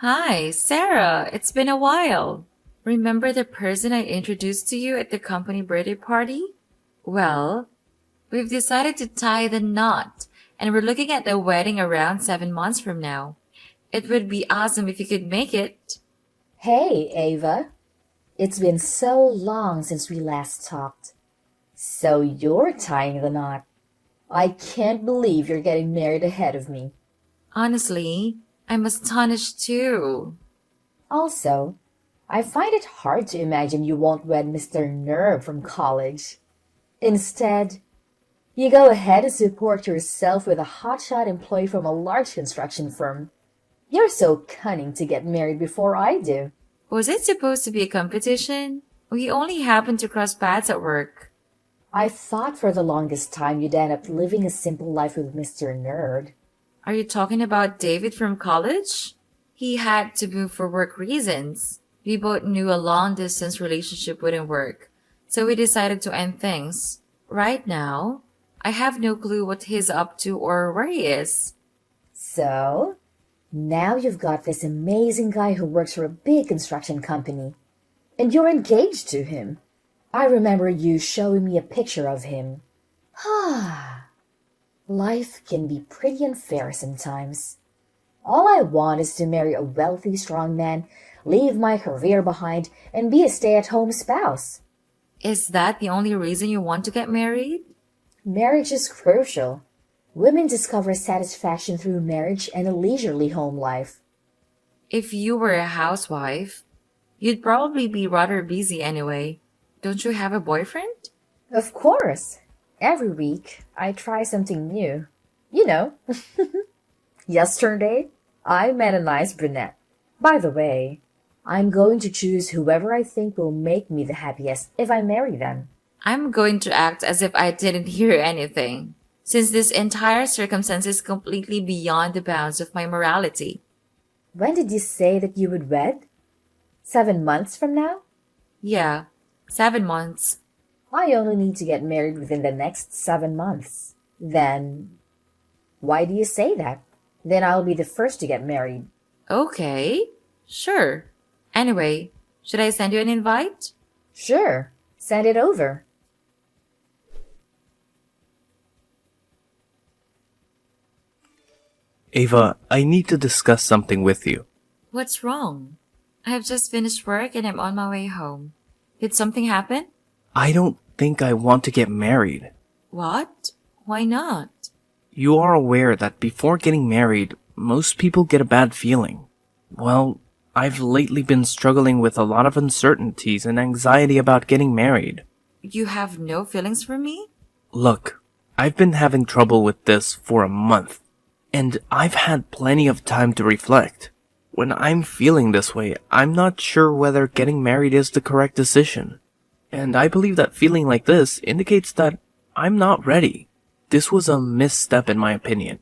Hi, Sarah. It's been a while. Remember the person I introduced to you at the company birthday party? Well, we've decided to tie the knot, and we're looking at the wedding around 7 months from now. It would be awesome if you could make it. Hey, Ava. It's been so long since we last talked. So you're tying the knot. I can't believe you're getting married ahead of me. Honestly, I'm astonished too. Also, I find it hard to imagine you won't wed Mr. Nerd from college. Instead, you go ahead and support yourself with a hotshot employee from a large construction firm. You're so cunning to get married before I do. Was it supposed to be a competition? We only happened to cross paths at work. I thought for the longest time you'd end up living a simple life with Mr. Nerd. Are you talking about David from college? He had to move for work reasons. We both knew a long distance relationship wouldn't work, so we decided to end things. Right now, I have no clue what he's up to or where he is. So, now you've got this amazing guy who works for a big construction company, and you're engaged to him. I remember you showing me a picture of him. Ah, life can be pretty unfair sometimes. All I want is to marry a wealthy, strong man, leave my career behind, and be a stay-at-home spouse. Is that the only reason you want to get married? Marriage is crucial. Women discover satisfaction through marriage and a leisurely home life. If you were a housewife, you'd probably be rather busy anyway. Don't you have a boyfriend? Of course. Every week, I try something new. You know, yesterday, I met a nice brunette. By the way, I'm going to choose whoever I think will make me the happiest if I marry them. I'm going to act as if I didn't hear anything, since this entire circumstance is completely beyond the bounds of my morality. When did you say that you would wed? 7 months from now? Yeah, 7 months. I only need to get married within the next 7 months. Then, why do you say that? Then I'll be the first to get married. Okay, sure. Anyway, should I send you an invite? Sure, send it over. Ava, I need to discuss something with you. What's wrong? I've just finished work and I'm on my way home. Did something happen? I don't think I want to get married. What? Why not? You are aware that before getting married, most people get a bad feeling. Well, I've lately been struggling with a lot of uncertainties and anxiety about getting married. You have no feelings for me? Look, I've been having trouble with this for a month, and I've had plenty of time to reflect. When I'm feeling this way, I'm not sure whether getting married is the correct decision. And I believe that feeling like this indicates that I'm not ready. This was a misstep in my opinion.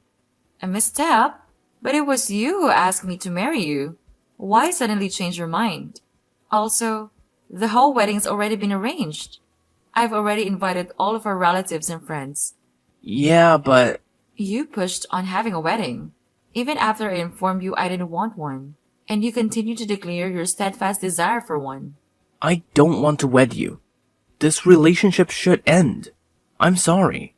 A misstep? But it was you who asked me to marry you. Why suddenly change your mind? Also, the whole wedding's already been arranged. I've already invited all of our relatives and friends. Yeah, but You pushed on having a wedding, even after I informed you I didn't want one, and you continue to declare your steadfast desire for one. I don't want to wed you. This relationship should end. I'm sorry.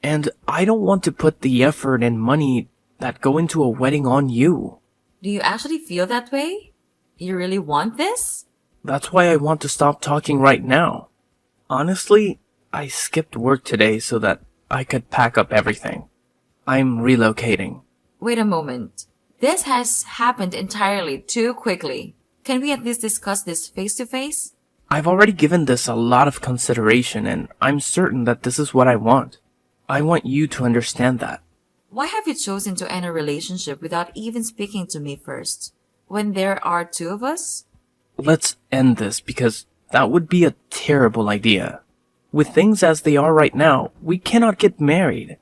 And I don't want to put the effort and money that go into a wedding on you. Do you actually feel that way? You really want this? That's why I want to stop talking right now. Honestly, I skipped work today so that I could pack up everything. I'm relocating. Wait a moment. This has happened entirely too quickly. Can we at least discuss this face to face? I've already given this a lot of consideration and I'm certain that this is what I want. I want you to understand that. Why have you chosen to end a relationship without even speaking to me first? When there are two of us? Let's end this because that would be a terrible idea. With things as they are right now, we cannot get married.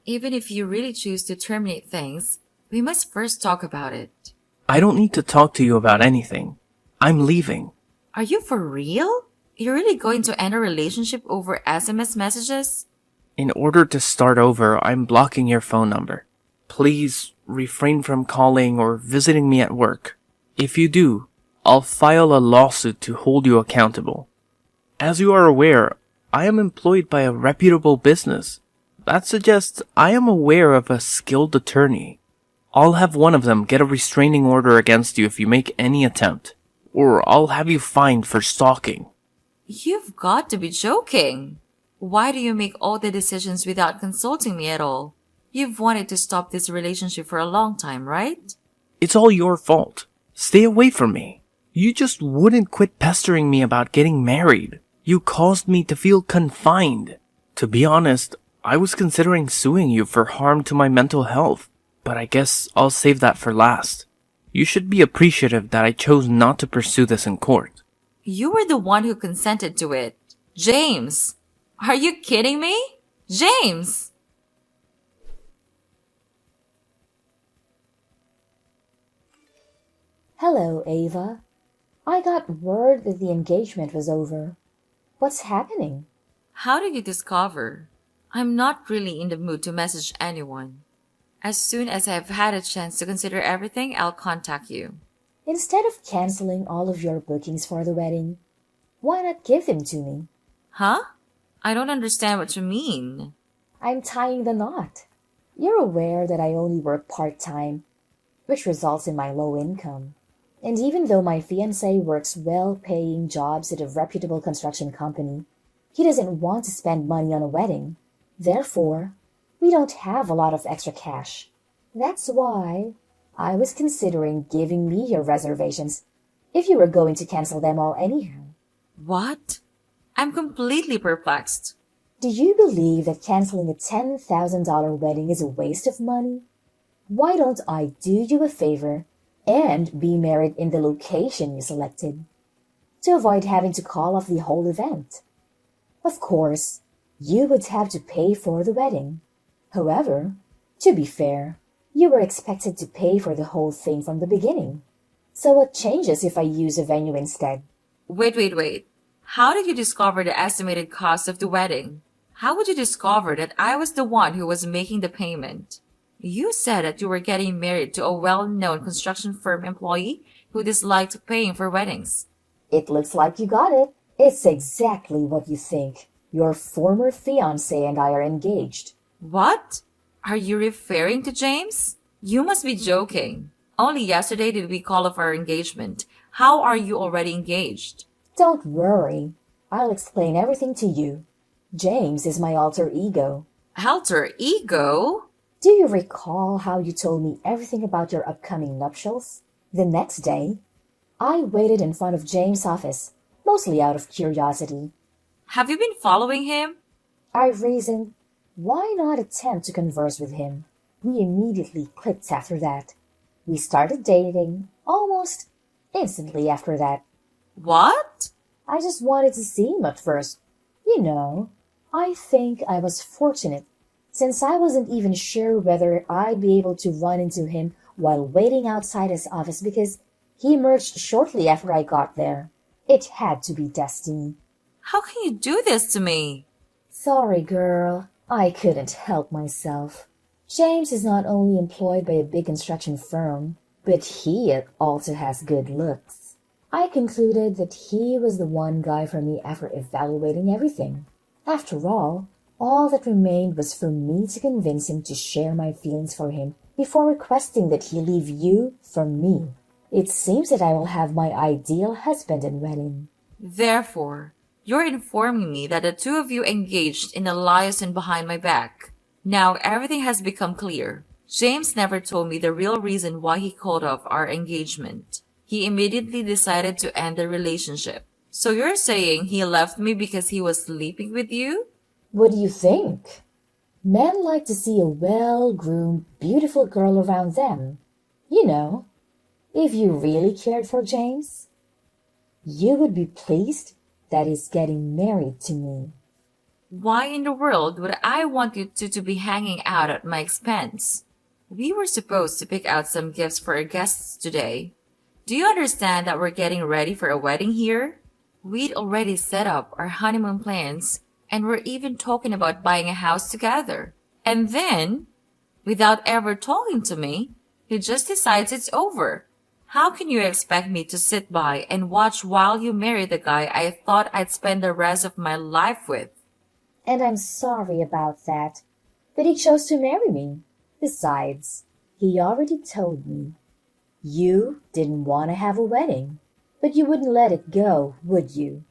Even if you really choose to terminate things, we must first talk about it. I don't need to talk to you about anything. I'm leaving. Are you for real? You're really going to end a relationship over SMS messages? In order to start over, I'm blocking your phone number. Please refrain from calling or visiting me at work. If you do, I'll file a lawsuit to hold you accountable. As you are aware, I am employed by a reputable business. That suggests I am aware of a skilled attorney. I'll have one of them get a restraining order against you if you make any attempt, or I'll have you fined for stalking. You've got to be joking. Why do you make all the decisions without consulting me at all? You've wanted to stop this relationship for a long time, right? It's all your fault. Stay away from me. You just wouldn't quit pestering me about getting married. You caused me to feel confined. To be honest, I was considering suing you for harm to my mental health, but I guess I'll save that for last. You should be appreciative that I chose not to pursue this in court. You were the one who consented to it. James! Are you kidding me? James! Hello, Ava. I got word that the engagement was over. What's happening? How did you discover? I'm not really in the mood to message anyone. As soon as I've had a chance to consider everything, I'll contact you. Instead of canceling all of your bookings for the wedding, why not give them to me? Huh? I don't understand what you mean. I'm tying the knot. You're aware that I only work part-time, which results in my low income. And even though my fiancé works well-paying jobs at a reputable construction company, he doesn't want to spend money on a wedding. Therefore, we don't have a lot of extra cash. That's why I was considering giving me your reservations if you were going to cancel them all anyhow. What? I'm completely perplexed. Do you believe that canceling a $10,000 wedding is a waste of money? Why don't I do you a favor and be married in the location you selected to avoid having to call off the whole event? Of course, you would have to pay for the wedding. However, to be fair, you were expected to pay for the whole thing from the beginning. So what changes if I use a venue instead? Wait. How did you discover the estimated cost of the wedding? How would you discover that I was the one who was making the payment? You said that you were getting married to a well-known construction firm employee who disliked paying for weddings. It looks like you got it. It's exactly what you think. Your former fiancé and I are engaged. What? Are you referring to James? You must be joking. Only yesterday did we call off our engagement. How are you already engaged? Don't worry. I'll explain everything to you. James is my alter ego. Alter ego? Do you recall how you told me everything about your upcoming nuptials? The next day, I waited in front of James' office, mostly out of curiosity. Have you been following him? I reasoned, why not attempt to converse with him? We immediately clicked after that. We started dating almost instantly after that. What? I just wanted to see him at first. You know, I think I was fortunate since I wasn't even sure whether I'd be able to run into him while waiting outside his office because he emerged shortly after I got there. It had to be destiny. How can you do this to me? Sorry, girl. I couldn't help myself. James is not only employed by a big construction firm, but he also has good looks. I concluded that he was the one guy for me after evaluating everything. After all that remained was for me to convince him to share my feelings for him before requesting that he leave you for me. It seems that I will have my ideal husband and wedding. Therefore, you're informing me that the two of you engaged in a liaison behind my back. Now everything has become clear. James never told me the real reason why he called off our engagement. He immediately decided to end the relationship. So you're saying he left me because he was sleeping with you? What do you think? Men like to see a well-groomed, beautiful girl around them. You know, if you really cared for James, you would be pleased that he's getting married to me. Why in the world would I want you two to be hanging out at my expense? We were supposed to pick out some gifts for our guests today. Do you understand that we're getting ready for a wedding here? We'd already set up our honeymoon plans and we're even talking about buying a house together. And then, without ever talking to me, he just decides it's over. How can you expect me to sit by and watch while you marry the guy I thought I'd spend the rest of my life with? And I'm sorry about that, but he chose to marry me. Besides, he already told me. You didn't want to have a wedding, but you wouldn't let it go, would you?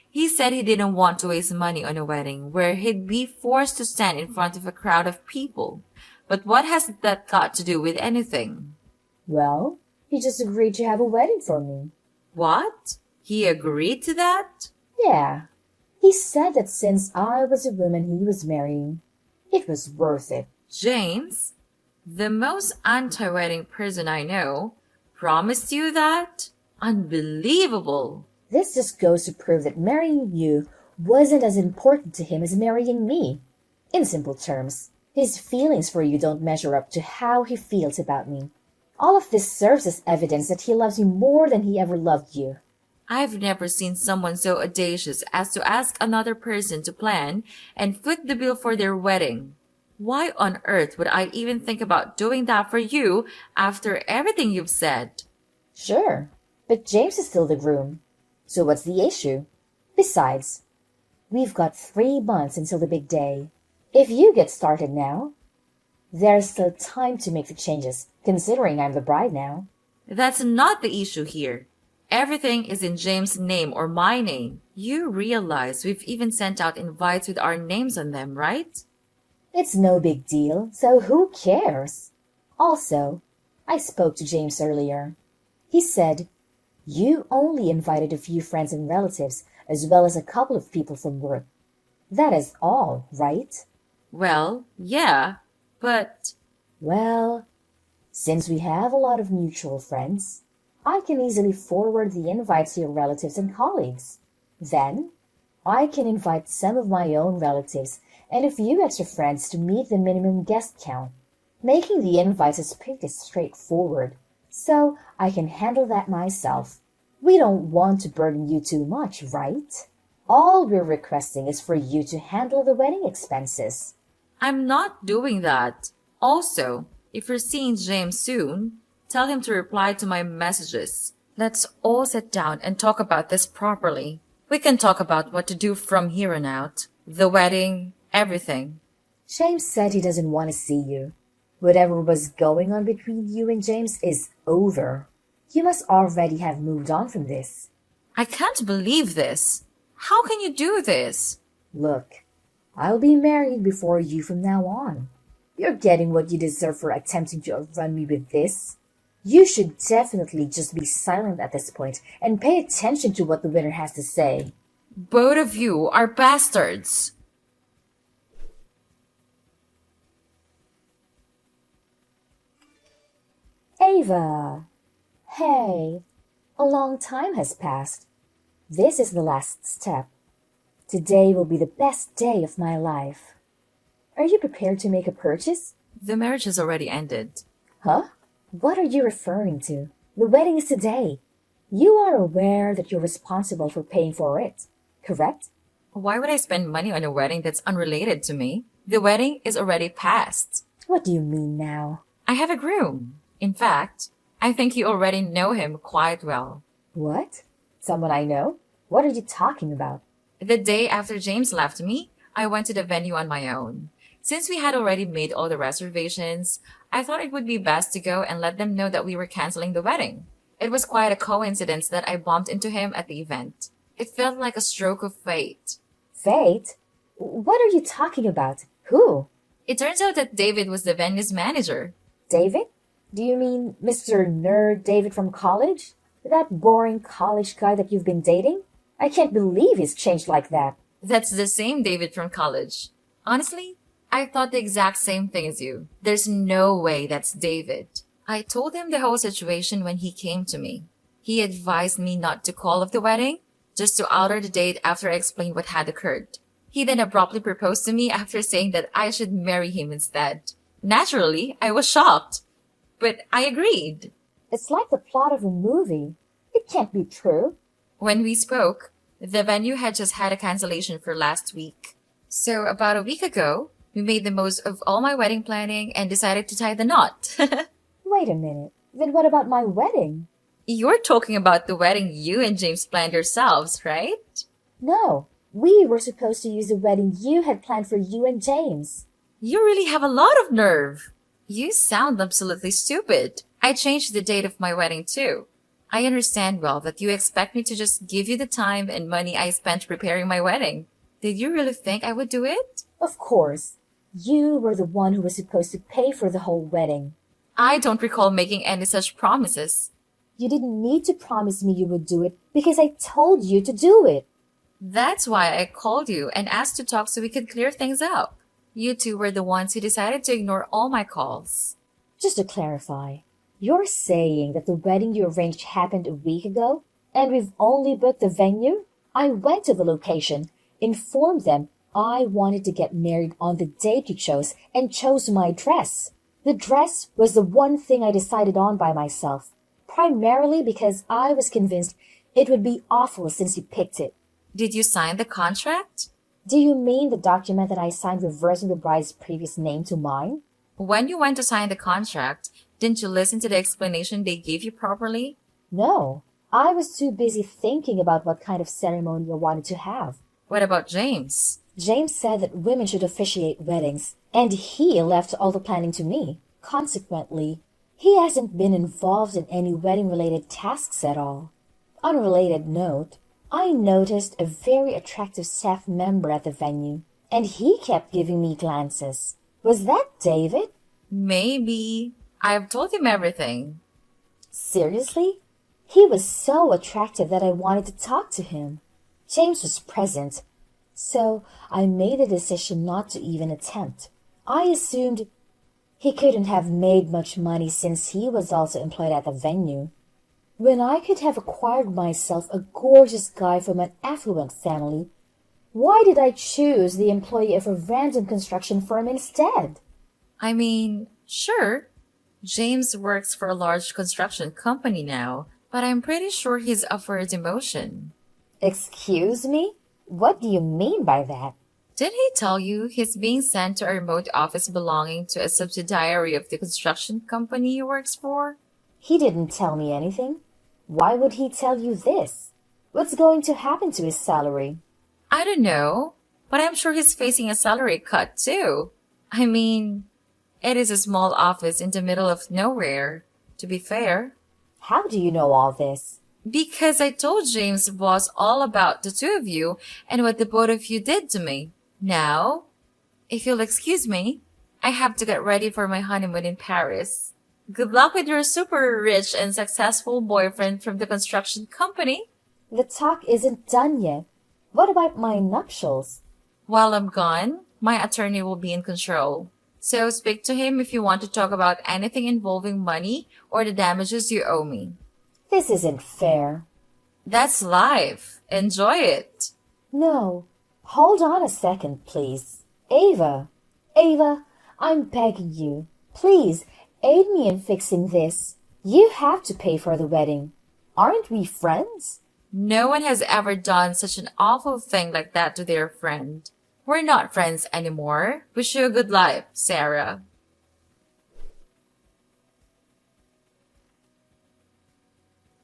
He said he didn't want to waste money on a wedding where he'd be forced to stand in front of a crowd of people. But what has that got to do with anything? Well, he just agreed to have a wedding for me. What? He agreed to that? Yeah. He said that since I was a woman he was marrying, it was worth it. James, the most anti-wedding person I know, promised you that? Unbelievable. This just goes to prove that marrying you wasn't as important to him as marrying me. In simple terms, his feelings for you don't measure up to how he feels about me. All of this serves as evidence that he loves you more than he ever loved you. I've never seen someone so audacious as to ask another person to plan and foot the bill for their wedding. Why on earth would I even think about doing that for you after everything you've said? Sure, but James is still the groom. So what's the issue? Besides, we've got 3 months until the big day. If you get started now, there's still time to make the changes, considering I'm the bride now. That's not the issue here. Everything is in James' name or my name. You realize we've even sent out invites with our names on them, right? It's no big deal, so who cares? Also, I spoke to James earlier. He said, you only invited a few friends and relatives, as well as a couple of people from work. That is all, right? Well, yeah, but... Well, since we have a lot of mutual friends, I can easily forward the invites to your relatives and colleagues. Then, I can invite some of my own relatives and a few extra friends to meet the minimum guest count. Making the invites is pretty straightforward, so I can handle that myself. We don't want to burden you too much, right? All we're requesting is for you to handle the wedding expenses. I'm not doing that. Also, if you're seeing James soon, tell him to reply to my messages. Let's all sit down and talk about this properly. We can talk about what to do from here on out. The wedding, everything. James said he doesn't want to see you. Whatever was going on between you and James is over. You must already have moved on from this. I can't believe this. How can you do this? Look, I'll be married before you from now on. You're getting what you deserve for attempting to outrun me with this. You should definitely just be silent at this point and pay attention to what the winner has to say. Both of you are bastards. Ava! Hey, a long time has passed. This is the last step. Today will be the best day of my life. Are you prepared to make a purchase? The marriage has already ended. Huh? What are you referring to? The wedding is today. You are aware that you're responsible for paying for it, correct? Why would I spend money on a wedding that's unrelated to me? The wedding is already past. What do you mean now? I have a groom. In fact, I think you already know him quite well. What? Someone I know? What are you talking about? The day after James left me, I went to the venue on my own. Since we had already made all the reservations, I thought it would be best to go and let them know that we were canceling the wedding. It was quite a coincidence that I bumped into him at the event. It felt like a stroke of fate. Fate? What are you talking about? Who? It turns out that David was the venue's manager. David? Do you mean Mr. Nerd David from college? That boring college guy that you've been dating? I can't believe he's changed like that. That's the same David from college. Honestly, I thought the exact same thing as you. There's no way that's David. I told him the whole situation when he came to me. He advised me not to call off the wedding, just to alter the date after I explained what had occurred. He then abruptly proposed to me after saying that I should marry him instead. Naturally, I was shocked. But I agreed. It's like the plot of a movie. It can't be true. When we spoke, the venue had just had a cancellation for last week. So about a week ago, we made the most of all my wedding planning and decided to tie the knot. Wait a minute. Then what about my wedding? You're talking about the wedding you and James planned yourselves, right? No, we were supposed to use the wedding you had planned for you and James. You really have a lot of nerve. You sound absolutely stupid. I changed the date of my wedding too. I understand well that you expect me to just give you the time and money I spent preparing my wedding. Did you really think I would do it? Of course. You were the one who was supposed to pay for the whole wedding. I don't recall making any such promises. You didn't need to promise me you would do it because I told you to do it. That's why I called you and asked to talk so we could clear things up. You two were the ones who decided to ignore all my calls. Just to clarify, you're saying that the wedding you arranged happened a week ago and we've only booked the venue? I went to the location, informed them I wanted to get married on the date you chose, and chose my dress. The dress was the one thing I decided on by myself, primarily because I was convinced it would be awful since you picked it. Did you sign the contract? Do you mean the document that I signed reversing the bride's previous name to mine? When you went to sign the contract, didn't you listen to the explanation they gave you properly? No, I was too busy thinking about what kind of ceremony I wanted to have. What about James? James said that women should officiate weddings, and he left all the planning to me. Consequently, he hasn't been involved in any wedding-related tasks at all. On a related note, I noticed a very attractive staff member at the venue, and he kept giving me glances. Was that David? Maybe. I've told him everything. Seriously? He was so attractive that I wanted to talk to him. James was present, so I made the decision not to even attempt. I assumed he couldn't have made much money since he was also employed at the venue. When I could have acquired myself a gorgeous guy from an affluent family, why did I choose the employee of a random construction firm instead? I mean, sure, James works for a large construction company now, but I'm pretty sure he's up for a demotion. Excuse me? What do you mean by that? Didn't he tell you he's being sent to a remote office belonging to a subsidiary of the construction company he works for? He didn't tell me anything. Why would he tell you this? What's going to happen to his salary? I don't know, but I'm sure he's facing a salary cut too. I mean, it is a small office in the middle of nowhere, to be fair. How do you know all this? Because I told James' boss all about the two of you and what the both of you did to me. Now, if you'll excuse me, I have to get ready for my honeymoon in Paris. Good luck with your super rich and successful boyfriend from the construction company. The talk isn't done yet. What about my nuptials? While I'm gone, my attorney will be in control. So speak to him if you want to talk about anything involving money or the damages you owe me. This isn't fair. That's life. Enjoy it. No. Hold on a second, please. Ava, I'm begging you. Please, aid me in fixing this. You have to pay for the wedding. Aren't we friends? No one has ever done such an awful thing like that to their friend. We're not friends anymore. Wish you a good life, Sarah.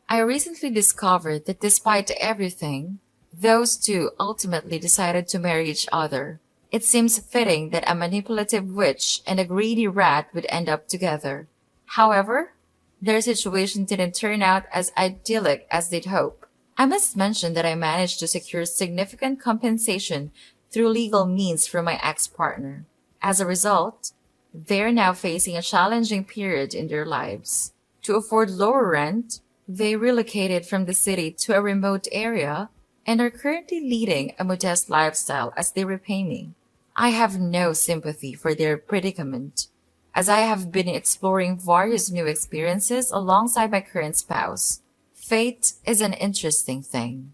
I recently discovered that despite everything, those two ultimately decided to marry each other. It seems fitting that a manipulative witch and a greedy rat would end up together. However, their situation didn't turn out as idyllic as they'd hope. I must mention that I managed to secure significant compensation through legal means from my ex-partner. As a result, they're now facing a challenging period in their lives. To afford lower rent, they relocated from the city to a remote area and are currently leading a modest lifestyle as they repay me. I have no sympathy for their predicament, as I have been exploring various new experiences alongside my current spouse. Fate is an interesting thing.